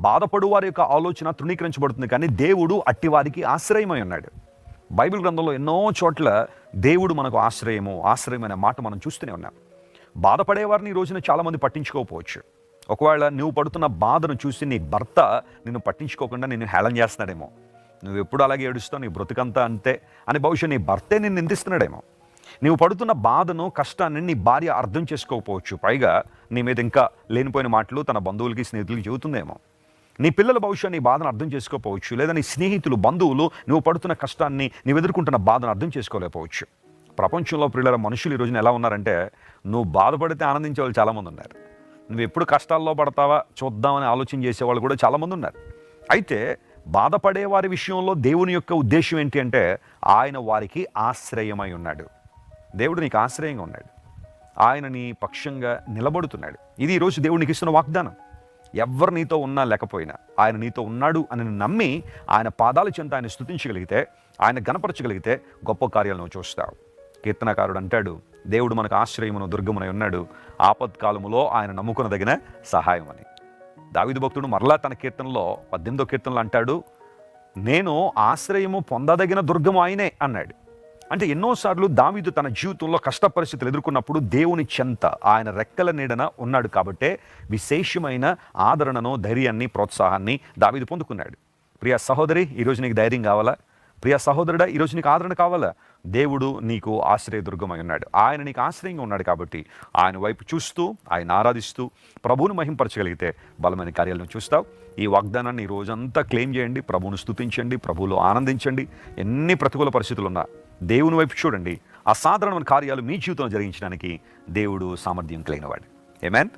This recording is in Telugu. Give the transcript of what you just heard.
బాధపడు వారి యొక్క ఆలోచన తృణీకరించబడుతుంది, కానీ దేవుడు అట్టివారికి ఆశ్రయమై ఉన్నాడు. బైబిల్ గ్రంథంలో ఎన్నో చోట్ల దేవుడు మనకు ఆశ్రయమైన మాట మనం చూస్తూనే ఉన్నాం. బాధపడేవారిని ఈ రోజున చాలామంది పట్టించుకోకపోవచ్చు. ఒకవేళ నువ్వు పడుతున్న బాధను చూసి నీ భర్త నిన్ను పట్టించుకోకుండా నిన్ను హేళన చేస్తున్నాడేమో. నువ్వు ఎప్పుడు అలాగే ఏడుస్తావు, నీ బ్రతుకంతా అంతే అని బహుశా నీ భర్తే నిన్ను నిందిస్తున్నాడేమో. నువ్వు పడుతున్న బాధను, కష్టాన్ని నీ భార్య అర్థం చేసుకోకపోవచ్చు. పైగా నీ మీద ఇంకా లేనిపోయిన మాటలు తన బంధువులకి, స్నేహితులకి చెబుతుందేమో. నీ పిల్లలు బహుశా నీ బాధను అర్థం చేసుకోకపోవచ్చు. లేదా నీ స్నేహితులు, బంధువులు నువ్వు పడుతున్న కష్టాన్ని, నువ్వు ఎదుర్కొంటున్న బాధను అర్థం చేసుకోలేకపోవచ్చు. ప్రపంచంలో ప్రియుల మనుషులు ఈ రోజున ఎలా ఉన్నారంటే, నువ్వు బాధపడితే ఆనందించే వాళ్ళు చాలామంది ఉన్నారు. నువ్వు ఎప్పుడు కష్టాల్లో పడతావా చూద్దామని ఆలోచన చేసేవాళ్ళు కూడా చాలామంది ఉన్నారు. అయితే బాధపడే వారి విషయంలో దేవుని యొక్క ఉద్దేశం ఏంటి అంటే, ఆయన వారికి ఆశ్రయమై ఉన్నాడు. దేవుడు నీకు ఆశ్రయంగా ఉన్నాడు. ఆయన నీ పక్షంగా నిలబడుతున్నాడు. ఇది ఈరోజు దేవుడు నీకు ఇస్తున్న వాగ్దానం. ఎవరు నీతో ఉన్నా లేకపోయినా ఆయన నీతో ఉన్నాడు అని నమ్మి ఆయన పాదాల చెంత ఆయన స్తుతించగలిగితే, ఆయన గణపరచగలిగితే గొప్ప కార్యాలను నువ్వు చూస్తావు. కీర్తనకారుడు అంటాడు, దేవుడు మనకు ఆశ్రయమును దుర్గమునై ఉన్నాడు, ఆపత్కాలములో ఆయన నమ్ముకునదగిన సహాయం అని. దావీదు భక్తుడు మరలా తన కీర్తనలో 18వ కీర్తనలో అంటాడు, నేను ఆశ్రయము పొందదగిన దుర్గము ఆయనే అన్నాడు. అంటే ఎన్నోసార్లు దావీదు తన జీవితంలో కష్ట పరిస్థితులు ఎదుర్కొన్నప్పుడు దేవుని చెంత, ఆయన రెక్కల నీడన ఉన్నాడు కాబట్టే విశేషమైన ఆదరణను, ధైర్యాన్ని, ప్రోత్సాహాన్ని దావీదు పొందుకున్నాడు. ప్రియ సహోదరి, ఈరోజు నీకు ధైర్యం కావాలా? ప్రియ సహోదరుడా, ఈరోజు నీకు ఆదరణ కావాలా? దేవుడు నీకు ఆశ్రయదుర్గమై ఉన్నాడు. ఆయన నీకు ఆశ్రయంగా ఉన్నాడు కాబట్టి ఆయన వైపు చూస్తూ, ఆయన ఆరాధిస్తూ ప్రభువును మహింపరచగలిగితే బలమైన కార్యాలను చూస్తావు. ఈ వాగ్దానాన్ని ఈ రోజంతా క్లెయిమ్ చేయండి, ప్రభువును స్తుతించండి, ప్రభువులో ఆనందించండి. ఎన్ని ప్రతికూల పరిస్థితులు ఉన్నా దేవుని వైపు చూడండి. అసాధారణమైన కార్యాలు మీ జీవితంలో జరిగించడానికి దేవుడు సామర్థ్యం కలిగినవాడు. ఆమేన్.